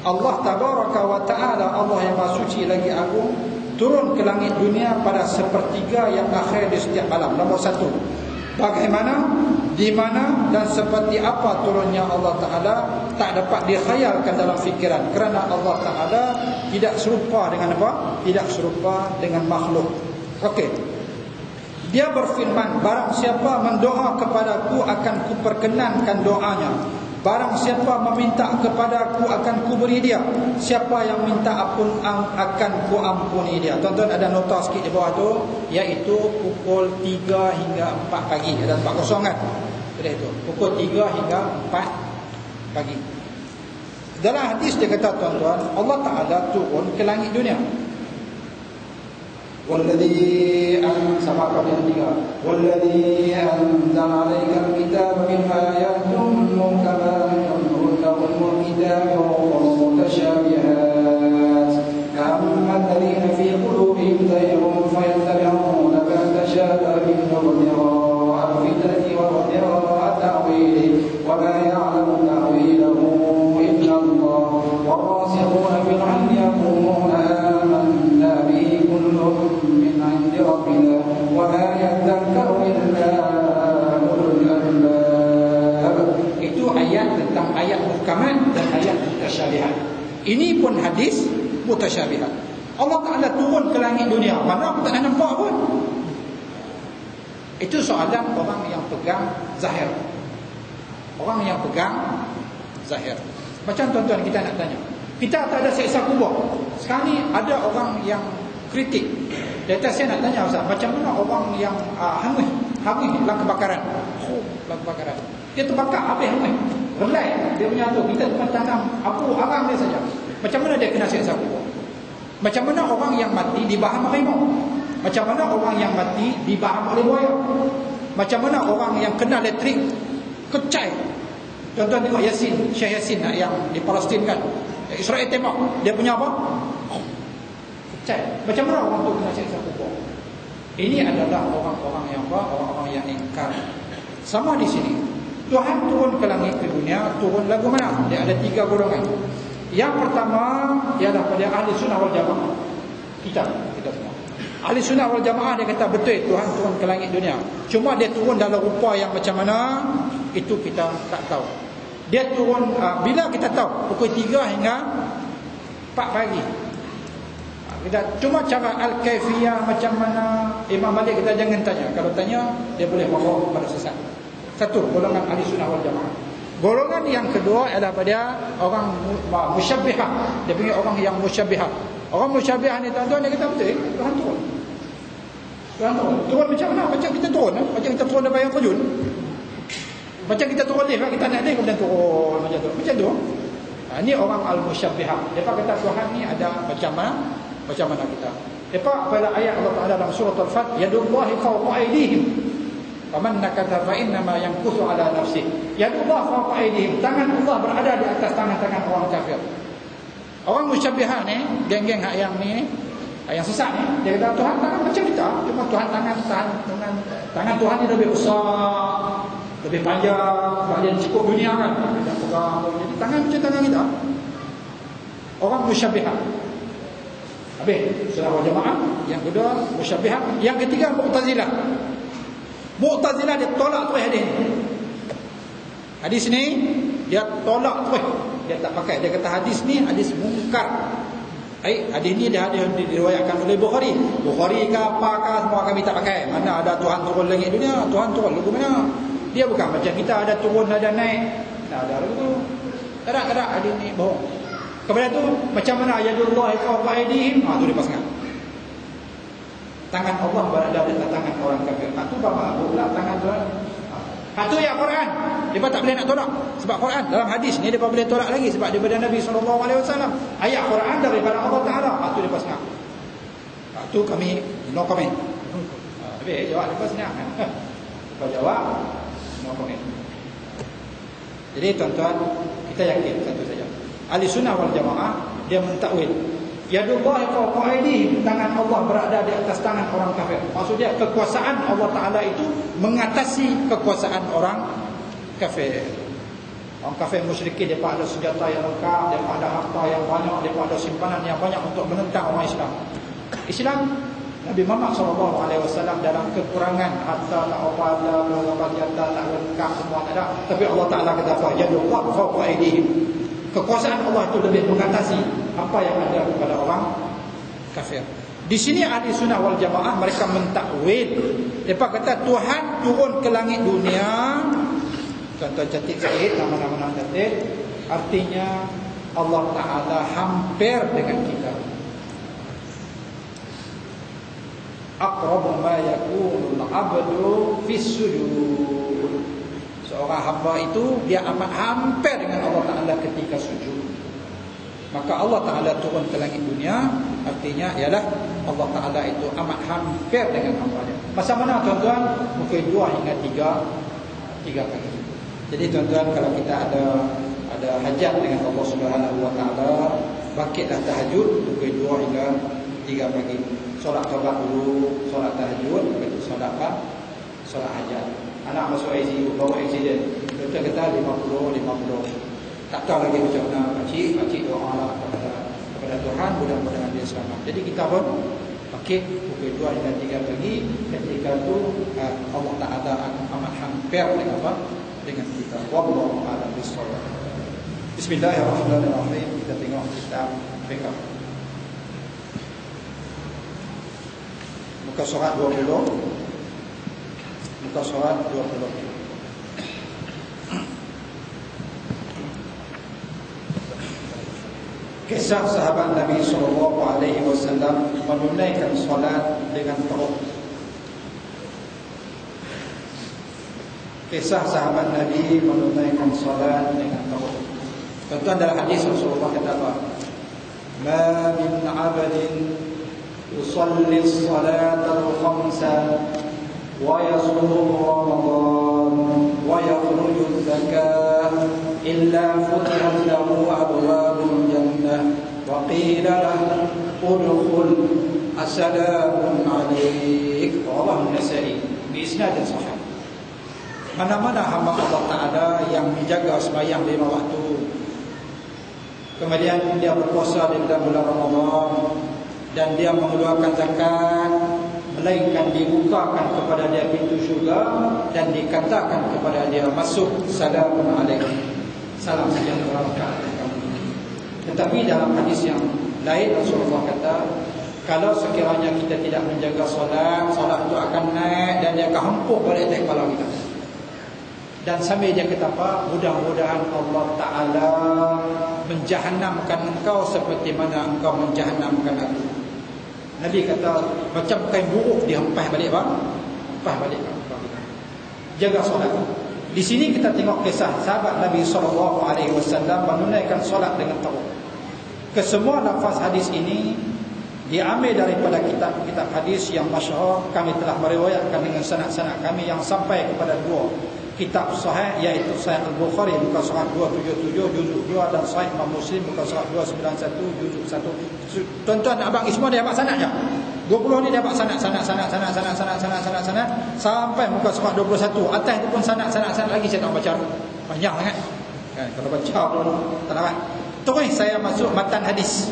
Allah tabaraka wa taala, Allah yang Maha Suci lagi agung, turun ke langit dunia pada sepertiga yang akhir di setiap malam. Nombor 1, bagaimana, di mana dan seperti apa turunnya Allah Ta'ala tak dapat dikhayalkan dalam fikiran, kerana Allah Ta'ala tidak serupa dengan apa? Tidak serupa dengan makhluk. Okey. Dia berfirman, barang siapa mendoa kepadaku akan kuperkenankan doanya. Barang siapa meminta kepadaku akan kuberi dia. Siapa yang minta ampun akan kuampuni dia. Tuan-tuan ada nota sikit di bawah tu, iaitu pukul 3 hingga 4 pagi. Ada 4.0 kan? Sudah itu. Pukul 3 hingga 4 pagi. Dalam hadis dia kata tuan-tuan, Allah Ta'ala turun ke langit dunia. والذي أنزل عليك الكتاب منه آيات محكمات هن أم الكتاب متشابهات فأما الذين في قلوبهم زيغ فيتبعون ما تشابه منه ابتغاء الفتنة وابتغاء تأويله وما يعلم تأويله إلا الله والراسخون في العلم يقولون آمنا به كل من عند ربنا وما يذكر إلا أولو الألباب. Itu ayat tentang ayat muhkamat dan ayat mutasyabihat. Ini pun hadis mutasyabihat. Allah Ta'ala turun ke langit dunia, mana aku tak nampak pun. Itu soalan orang yang pegang zahir. Orang yang pegang zahir. Macam tuan-tuan kita nak tanya, kita tak ada seksa kubur. Sekarang ni ada orang yang kritik. Dia kata saya nak tanya Ustaz, macam mana orang yang hangus dalam kebakaran? Dalam kebakaran. Dia terbakar habis hangus. Relai dia punya tu, kita cuma tanam apu arang dia saja. Macam mana dia kena seksa kubur? Macam mana orang yang mati dibaham harimau? Macam mana orang yang mati dibaham oleh buaya? Macam mana orang yang kena elektrik kecai? Tuan-tuan tengok Yasin, Syekh Yasin yang di Palestin kan, Israel tembak, dia punya apa? Kecai. Macam mana orang tu kena seksa kubur? Ini adalah orang-orang yang apa? Orang-orang yang ingkar. Sama di sini, Tuhan turun ke langit ke dunia, turun lagu mana? Dia ada 3 golongan. Yang pertama ialah pada ahli sunnah wal jamaah. Kita semua ahli sunnah wal jamaah, dia kata betul Tuhan turun ke langit dunia. Cuma dia turun dalam rupa yang macam mana, itu kita tak tahu. Dia turun bila kita tahu? Pukul 3 hingga 4 pagi. Kita cuma cara al-kaifiyah macam mana, Imam Malik kita jangan tanya. Kalau tanya dia boleh bawa pada sesat. Satu golongan ahli sunnah wal jamaah. Golongan yang kedua adalah pada orang musyabbihah. Dia panggil orang yang musyabbihah. Orang musyabbihah ni tuan-tuan, dia kata betul, Tuhan turun. Tuhan turun. Turun macam mana? Macam kita turun, macam kita turun daripada yang terjun. Macam kita turun lift, kita naik lift kemudian turun macam tu. Macam tu. Ini orang al-musyabbihah. Depa kata Tuhan ni ada macam mana kita. Depa pada ayat Allah Taala dalam surah Al-Fat, yadullahi fawqa aydihim. Faman nakatha fa inna ma yanquthu ala nafsihi. Yadullah fawqa aydihim. Tangan Allah berada di atas tangan-tangan orang kafir. Orang musyabbihah ni, geng-geng yang ni, yang sesat ni, dia kata Tuhan tangan macam kita, cuma Tuhan tangan Tuhan ni lebih besar, lebih panjang, bahagian cukup dunia kan. Jadi tangan macam tangan kita. Orang musyabbihah. Habis surah Al-Jamaah. Yang kedua musyabbihah. Yang ketiga Mu'tazilah. Mu'tazilah dia tolak terus hadis ni. Hadis ni dia tolak terus. Dia tak pakai. Dia kata hadis ni hadis mungkar. Hadis ni dia diriwayatkan oleh Bukhari. Bukhari ke apakah semua kami tak pakai. Mana ada Tuhan turun langit dunia, Tuhan turun lagu mana? Dia bukan macam kita ada turun ada naik. Tak ada lagu tu. Tak ada hadis ni bohong. Kepada tu macam mana yadullahi fawqa aydihim? Tu dia pasang. Tangan Allah berada di atas tangan orang kafir. Tu bapa pula tangan Tuhan. Tu ya Quran. Dia tak boleh nak tolak. Sebab Quran dalam hadis ni dia boleh tolak lagi sebab daripada Nabi SAW. Ayat Quran daripada Allah Taala. Tu dia pasang. Tu kami no comment. Habis jawab lepas ni. Kau jawab no comment. Jadi tuan-tuan, kita yakin satu saja. Ahli Sunnah wal Jamaah dia mentakwil yadullahi fawqa aydihim, tangan Allah berada di atas tangan orang kafir. Maksudnya kekuasaan Allah Taala itu mengatasi kekuasaan orang kafir. Orang kafir musyrikin depa ada senjata yang lengkap, depa ada harta yang banyak, depa ada simpanan yang banyak untuk menentang orang Islam. Islam Nabi Muhammad SAW dalam kekurangan harta tak apa ada, berapa senjata tak lengkap semua tak ada, tapi Allah Taala kata fa yadullahi fawqa aydihim. Kekuasaan Allah itu lebih mengatasi apa yang ada kepada orang kafir. Di sini ahli sunnah wal jamaah mereka mentakwil. Mereka kata Tuhan turun ke langit dunia. Contoh cantik sikit, nama-nama cantik. Artinya Allah Ta'ala hampir dengan kita. Aqrabu ma yakunul abdu fis sujud. Seorang hamba itu dia amat hampir dengan Allah Ta'ala ketika sujud. Maka Allah Ta'ala turun ke langit dunia, artinya ialah Allah Ta'ala itu amat hampir dengan hamba-Nya. Masa mana tuan-tuan? Mungkin 2 hingga 3 kali. Jadi tuan-tuan, kalau kita ada hajat dengan Allah Subhanahu Wa Ta'ala, bangkitlah tahajud mungkin 2 hingga 3 pagi. Solat taubat dulu, solat tahajud, lepas solat apa? Solat hajat. Anak masuk ICU, bawa aksiden. Doktor kata 50. Tak tahu lagi macam mana. Pakcik doa lah kepada Tuhan, mudah-mudahan dia selamat. Jadi kita pun pakai pukul 2 hingga 3 pagi. Ketika itu Allah Ta'ala akan amat hampir dengan apa? Dengan kita. Wallahu a'lam bishawab. Bismillahirrahmanirrahim. Kita tengok kitab fiqh. Muka surat 20. Muka surat 20. Kisah sahabat Nabi SAW menunaikan solat dengan teruk. Kisah sahabat Nabi menunaikan solat dengan teruk. Contoh dalam hadis Rasulullah kata apa? Ma min 'abdin yusalli as-salata al-khamsa ويصوم رمضان ويخرج الزكاة إلا فتحت له أبواب الجنة وقيل له ادخل السلام عليك. رواه النسائي بإسناد صحيح. Mana-mana hamba Allah Ta'ala yang menjaga sembahyang 5 waktu, kemudian dia berpuasa di dalam bulan Ramadan, dan dia mengeluarkan zakat, melainkan dibukakan kepada dia pintu syurga dan dikatakan kepada dia masuk, salamun alaikum, salam sejahtera kepada kamu. Tetapi dalam hadis yang lain Rasulullah kata, kalau sekiranya kita tidak menjaga solat, solat itu akan naik dan dia akan hempuk balik atas kepala kita. Dan sambil dia kata apa? Mudah-mudahan Allah Ta'ala menjahannamkan engkau seperti mana engkau menjahannamkan aku. Nabi kata macam kain buruk dia hempah balik apa? Hempah balik. Jaga solat. Di sini kita tengok kisah sahabat Nabi SAW menunaikan solat dengan tahu. Kesemua lafaz hadis ini diambil daripada kitab-kitab hadis yang masyhur. Kami telah meriwayatkan dengan sanad-sanad kami yang sampai kepada dua kitab sahih, iaitu Sahih Al-Bukhari muka surat 277 juzuk 2 dan Sahih Imam Muslim muka surat 291 juzuk 1. Tuan-tuan abang semua dia dapat sanad je. 20 ni dia dapat sanad sampai muka surat 21. Atas itu pun sanad lagi saya tak baca. Banyak sangat. Kan kalau baca pun tak dapat. Terus saya masuk matan hadis.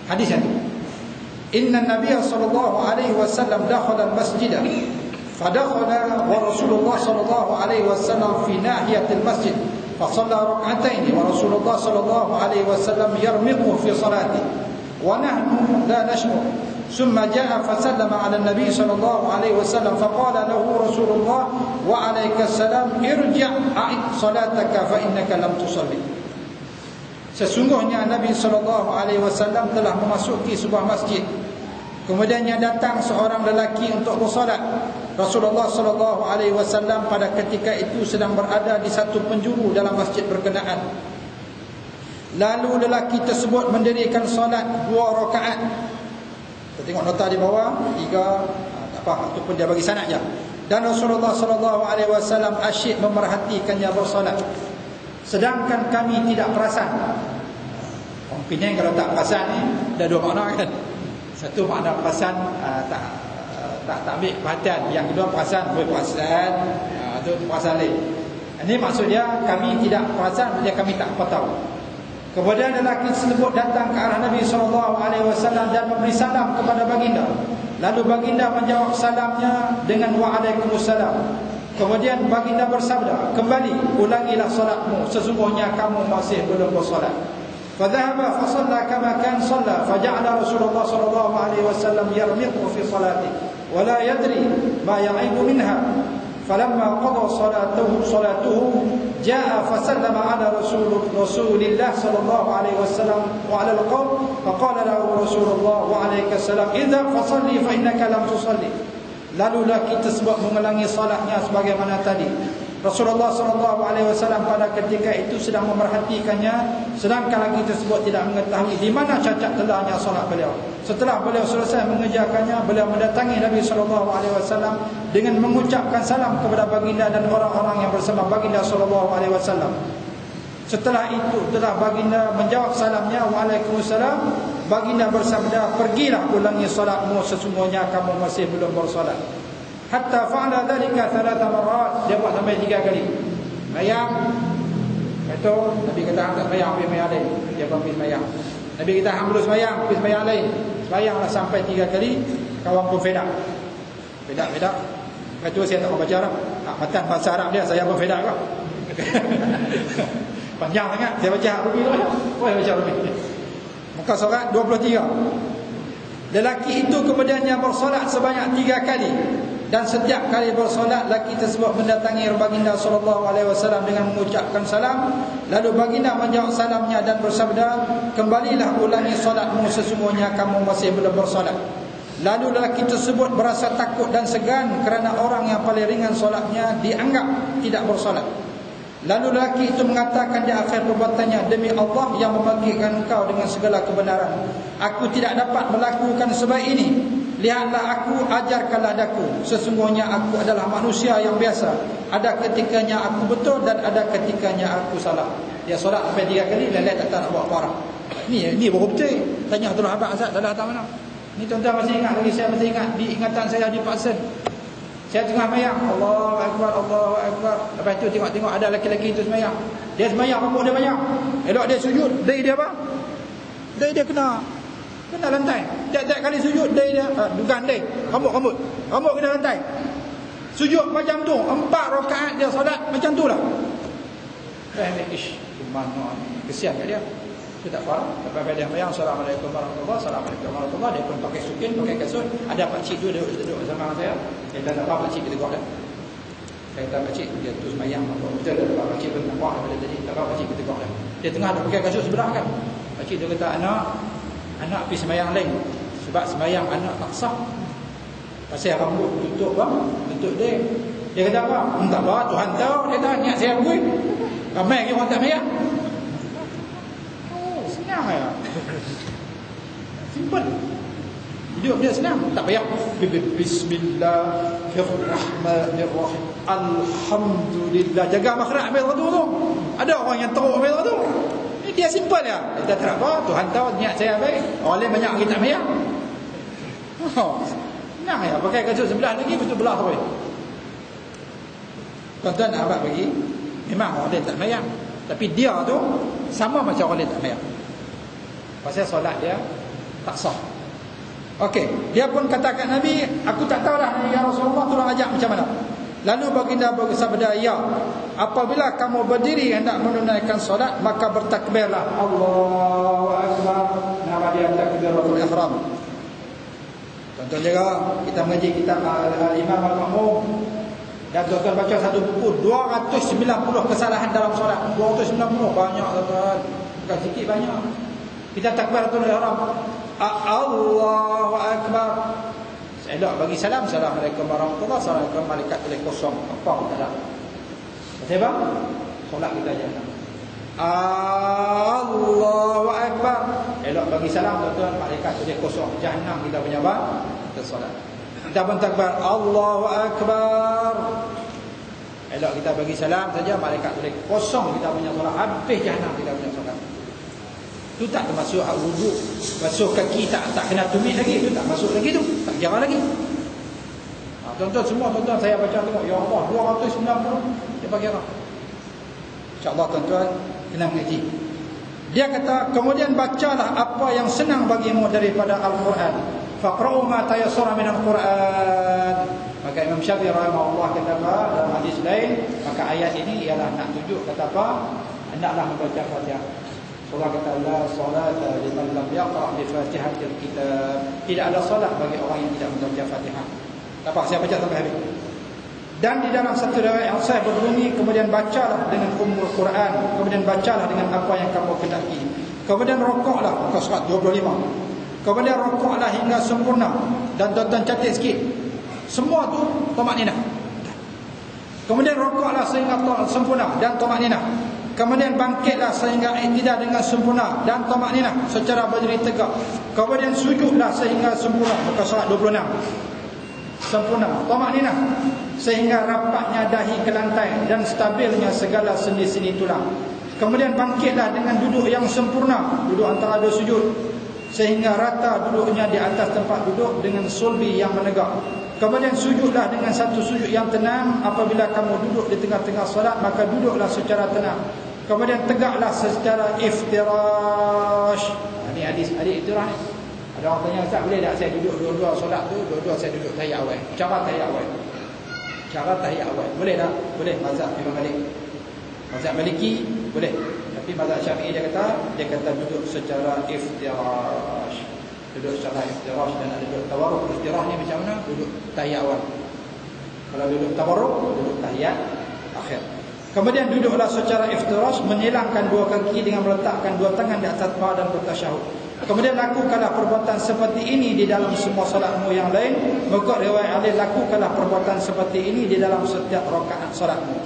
Hadis yang tu. Inna Nabiy sallallahu alaihi wasallam dakhala al-masjid. فدخل ورسول الله صلى الله عليه وسلم في ناحية المسجد فصلى ركعتين ورسول الله صلى الله عليه وسلم يرمق في صلاته ونحن لا نشعر ثم جاء فسلم على النبي صلى الله عليه وسلم فقال له رسول الله وعليك السلام ارجع أعد صلاتك فإنك لم تصلي. Sesungguhnya Nabi SAW telah memasuki sebuah masjid. Kemudiannya datang seorang lelaki untuk bersolat. Rasulullah SAW pada ketika itu sedang berada di satu penjuru dalam masjid berkenaan. Lalu lelaki tersebut mendirikan solat 2 rakaat. Kita tengok nota di bawah 3, tak apa, itu pun dia bagi sanad je. Dan Rasulullah SAW asyik memerhatikannya bersolat, sedangkan kami tidak perasan. Orang Penang kalau tak perasan ni dah 2 makna kan. Satu makna perasan, tak ambil perhatian. Yang kedua perasan, boleh perasan, itu perasan lain. Ini maksud dia kami tidak perasan, dia kami tak apa tahu. Kemudian lelaki tersebut datang ke arah Nabi SAW dan memberi salam kepada baginda. Lalu baginda menjawab salamnya dengan wa'alaikumussalam. Kemudian baginda bersabda, kembali ulangilah solatmu, sesungguhnya kamu masih belum bersolat. فذهب فصلى كما كان صلى فجعل رسول الله صلى الله عليه وسلم يرمق في صلاته ولا يدري ما يعيب منها فلما قضى صلاته جاء فسلم على رسول الله صلى الله عليه وسلم وعلى القوم فقال له رسول الله وعليك السلام اذهب فصلي فإنك لم تصلي. Lalu lelaki tersebut mengulangi salatnya sebagaimana tadi. Rasulullah SAW pada ketika itu sedang memerhatikannya, sedangkan lelaki tersebut tidak mengetahui di mana cacat celahnya solat beliau. Setelah beliau selesai mengerjakannya, beliau mendatangi Nabi SAW dengan mengucapkan salam kepada baginda dan orang-orang yang bersama baginda SAW. Setelah itu telah baginda menjawab salamnya, waalaikumsalam. Baginda bersabda, pergilah ulangi solatmu, sesungguhnya kamu masih belum bersolat. Hatta fa'ala dhalika 3 marat. Dia buat sampai 3 kali. Mayang. Itu Nabi kata hang tak mayang, pergi mayang lain. Dia pergi mayang. Nabi kata hang belum mayang, pergi mayang lain. Semayanglah sampai 3 kali. Kawan pun fedak. Fedak. Itu saya tak mau baca Arab. Matan bahasa Arab dia, saya pun fedak kau. Panjang sangat. Saya baca Arabi tu. Boleh baca Arabi. Muka surat 23. Lelaki itu kemudiannya bersolat sebanyak 3 kali. Dan setiap kali bersolat, lelaki tersebut mendatangi baginda SAW dengan mengucapkan salam. Lalu baginda menjawab salamnya dan bersabda, kembalilah ulangi solatmu, sesungguhnya kamu masih belum bersolat. Lalu lelaki tersebut berasa takut dan segan kerana orang yang paling ringan solatnya dianggap tidak bersolat. Lalu lelaki itu mengatakan di akhir perbuatannya, demi Allah yang membangkitkan engkau dengan segala kebenaran, aku tidak dapat melakukan sebaik ini. Lihatlah aku, ajarkanlah daku. Sesungguhnya aku adalah manusia yang biasa. Ada ketikanya aku betul dan ada ketikanya aku salah. Dia solat sampai 3 kali, lain-lain tak nak buat parah. Ni baru betul. Tanya Abdul Habib Azad salah tak mana. Ni tuan-tuan masih ingat lagi, saya masih ingat di ingatan saya di Paksen. Saya tengah semayang, Allahu Akbar, Allahu Akbar. Lepas tu tengok ada lelaki-lelaki itu semayang. Dia semayang, rambut dia banyak. Elok dia sujud, dai dia apa? Dai dia kena lantai. Tiap-tiap kali sujud, dai dia bukan dai, rambut kena lantai. Sujud macam tu, 4 rakaat dia solat macam tu lah. Ish, mana kesian kat dia. Itu tak faham. Lepas dia bayang, Assalamualaikum warahmatullahi wabarakatuh. Dia pun pakai sukin, pakai kasut. Ada pakcik tu duduk bersama saya. Dia tak apa pakcik kita buat dah. Saya kata pakcik, dia tu semayang. Betul dah dapat pakcik pun nampak daripada tadi. Tak apa pakcik kita dah. Dia tengah dah pakai kasut sebelah kan. Pakcik dia kata, anak pergi semayang lain. Sebab semayang anak tak sah. Pasal rambut tutup bang, tutup dia. Dia kata apa? Tak apa, Tuhan tahu. Dia kata, niat saya akui. Ramai lagi orang tak semayang. Oh, senang ya. Simple. Hidup dia senang, tak payah. Bismillahirrahmanirrahim. Alhamdulillah. Jaga makhraj ambil radu tu. Ada orang yang teruk ambil radu. Ini dia simple ya. Dia tak apa, Tuhan tahu niat saya baik. Orang lain banyak lagi tak payah. Oh, senang ya. Pakai kasut sebelah lagi, betul belah tu. Tuan-tuan nak abad bagi, memang orang lain tak payah. Tapi dia tu sama macam orang lain tak payah. Pasal solat dia tak sah. Okey, dia pun kata kat Nabi, aku tak tahu dah ya Rasulullah, tolong ajak macam mana. Lalu baginda bersabda, ya, apabila kamu berdiri hendak menunaikan solat, maka bertakbirlah. Allahu Akbar. Nama dia takbiratul ihram. Tuan-tuan jaga, kita mengaji kitab Imam Al-Ma'mum. Dan tuan-tuan baca satu buku 290 kesalahan dalam solat. 290 banyak tuan-tuan. Bukan sikit, banyak. Kita takbiratul ihram. Allahu Akbar. Elok bagi salam. Assalamualaikum warahmatullahi wabarakatuh. Assalamualaikum malaikat tulis kosong. Apa pun tak ada. Betul bang? Solat kita aja. Allahu Akbar. Elok bagi salam tuan-tuan, malaikat tulis kosong. Jahannam kita punya bang. Kita solat. Kita pun takbir. Allahu Akbar. Elok kita bagi salam saja, malaikat tulis kosong kita punya solat. Habis jahannam kita punya solat. Itu tak termasuk wuduk. Basuh kaki tak kena tumit lagi. Itu tak masuk lagi tu. Tak kira lagi. Tuan-tuan semua, tuan-tuan saya baca tengok. Ya Allah, 290. Dia bagi kira. InsyaAllah tuan-tuan kena mengaji. Dia kata, kemudian bacalah apa yang senang bagimu daripada Al-Quran. Faqra'u ma tayassara min Al-Quran. Maka Imam Syafi'i rahimahullah kata apa? Dalam hadis lain, maka ayat ini ialah nak tunjuk kata apa? Hendaklah membaca Fatihah. Surah kata Allah, salata liman lam yaqra' bi Fatihatil kitab. Tidak ada solat bagi orang yang tidak membaca Fatihah. Dapat saya baca sampai habis. Dan di dalam satu riwayat yang sahih berbunyi, kemudian bacalah dengan Ummul Quran, kemudian bacalah dengan apa yang kamu kendaki. Kemudian rokoklah, muka surat 25. Kemudian rokoklah hingga sempurna. Dan tuan-tuan catat sikit. Semua tu tamakninah. Kemudian rokoklah sehingga sempurna dan tamakninah. Kemudian bangkitlah sehingga i'tidal dengan sempurna dan tamakninah secara berdiri tegak. Kemudian sujudlah sehingga sempurna, muka surat 26. Sempurna tamakninah sehingga rapatnya dahi ke lantai dan stabilnya segala sendi-sendi tulang. Kemudian bangkitlah dengan duduk yang sempurna, duduk antara dua sujud, sehingga rata duduknya di atas tempat duduk dengan sulbi yang menegak. Kemudian sujudlah dengan satu sujud yang tenang. Apabila kamu duduk di tengah-tengah solat, maka duduklah secara tenang. Kemudian tegaklah secara iftirash. Ini hadis iftirash ni. Ada orang tanya, Ustaz boleh tak saya duduk dua-dua solat tu, dua-dua saya duduk tahiyat awal. Cara tahiyat awal. Cara tahiyat awal. Boleh tak? Boleh. Mazhab Imam Malik. Mazhab Maliki boleh. Tapi mazhab Syafi'i dia kata duduk secara iftirash. Duduk secara iftirash dan ada duduk tawarruk. Iftirash ni macam mana? Duduk tahiyat awal. Kalau duduk tawarruk, duduk tahiyat akhir. Kemudian duduklah secara iftirash, menyilangkan dua kaki dengan meletakkan dua tangan di atas paha dan bertasyahud. Kemudian lakukanlah perbuatan seperti ini di dalam semua solatmu yang lain. Mengikut riwayat Ali, lakukanlah perbuatan seperti ini di dalam setiap rakaat solatmu.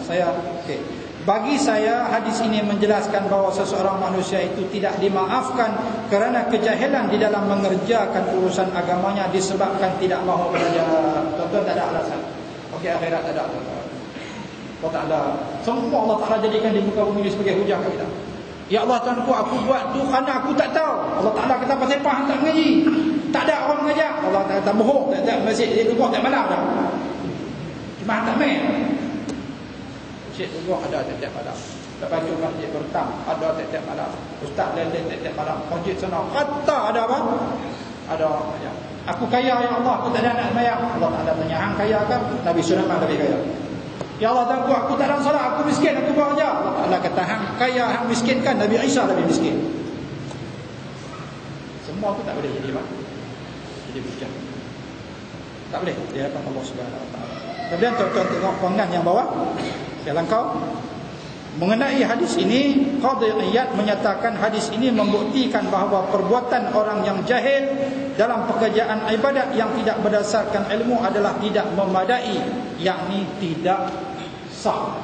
Bagi saya, hadis ini menjelaskan bahawa seseorang manusia itu tidak dimaafkan kerana kejahilan di dalam mengerjakan urusan agamanya disebabkan tidak mahu belajar. Tuan-tuan, tak ada alasan. Okey, akhirat tak ada. Allah Ta'ala, semua Allah Ta'ala jadikan di muka bumi ini sebagai hujah kita. Ya Allah Tuhanku, aku buat tu kerana aku tak tahu. Allah Ta'ala kata pasal faham tak mengaji. Tak ada orang mengajar. Allah Ta'ala kata bohong. Tak ada masjid dia duduk tak malam dah. Cuma tak main. Masjid duduk ada tiap-tiap malam. Lepas tu masjid bertam ada tiap-tiap malam. Ustaz leleh tiap-tiap malam. Masjid sana kata ada apa? Ada orang mengajar. Aku kaya ya Allah, aku tak ada anak semayang. Allah Ta'ala tanya, hang kaya kan? Nabi Sulaiman lebih kaya. Ya Allah, aku tak dalam salat, aku miskin, aku buat aja. Allah kata, hang kaya, hang miskin kan? Nabi Isa lebih miskin. Semua tu tak boleh jadi apa? Jadi bujang. Tak boleh. Di hadapan Allah Subhanahu Wa Taala. Kemudian tuan-tuan tengok pengan yang bawah. Saya langkau. Mengenai hadis ini, Qadhi Iyad menyatakan hadis ini membuktikan bahawa perbuatan orang yang jahil dalam pekerjaan ibadat yang tidak berdasarkan ilmu adalah tidak memadai, yakni tidak sah.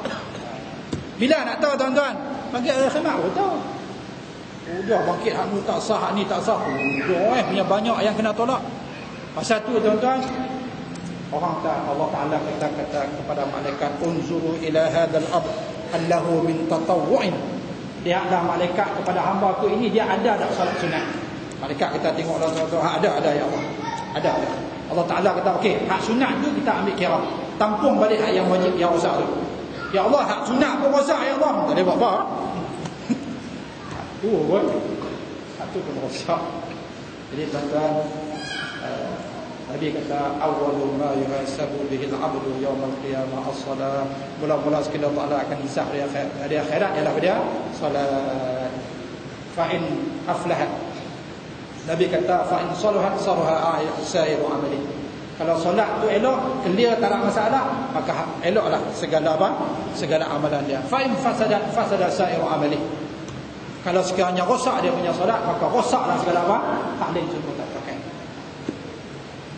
Bila nak tahu tuan-tuan? Bagi khidmat pun tahu. Udah bangkit hak ni tak sah, hak ni tak sah. Udah punya banyak yang kena tolak. Pasal tu tuan-tuan, Allah Ta'ala kata kepada malaikat, unzuru ila hadzal ard allahu min tatawwu'in. Lihatlah malaikat kepada hamba aku ini, dia ada tak salat sunat. Malaikat kita tengoklah tuan-tuan, ada ya Allah. Ada. Allah Ta'ala kata okey, hak sunat tu kita ambil kira, tampung balik hak yang wajib yang rosak tu. Ya Allah, hak sunat pun rosak ya Allah. Tak boleh buat apa. Tu pun satu pun rosak. Jadi tuan-tuan, Nabi kata awwalu ma yuhasabu bihi al-'abdu yawm al-qiyamah as-salat. Mula-mula sekali Allah akan hisab hari akhirat ialah dia salat. Fa in aflahat, Nabi kata fa in salahat saraha sa'iru amali. Kalau solat tu elok, clear, tak ada masalah, maka eloklah segala apa? Segala amalan dia. Fa in fasadat fasada sa'iru amali. Kalau sekiranya rosak dia punya solat, maka rosaklah segala apa? Taklim semua tak pakai.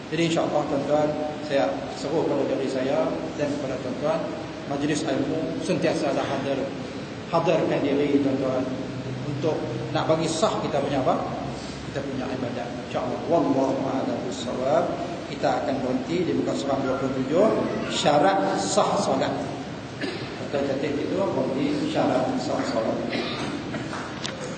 Jadi insya-Allah tuan-tuan, saya seru kepada diri saya dan kepada tuan-tuan, majlis ilmu sentiasalah hadirkan diri tuan-tuan untuk nak bagi sah kita punya apa? Kita punya ibadat. Insya-Allah wallahu a'lam bissawab. Kita akan berhenti di muka surat 27, syarat sah solat. Kita catat itu berhenti syarat sah solat.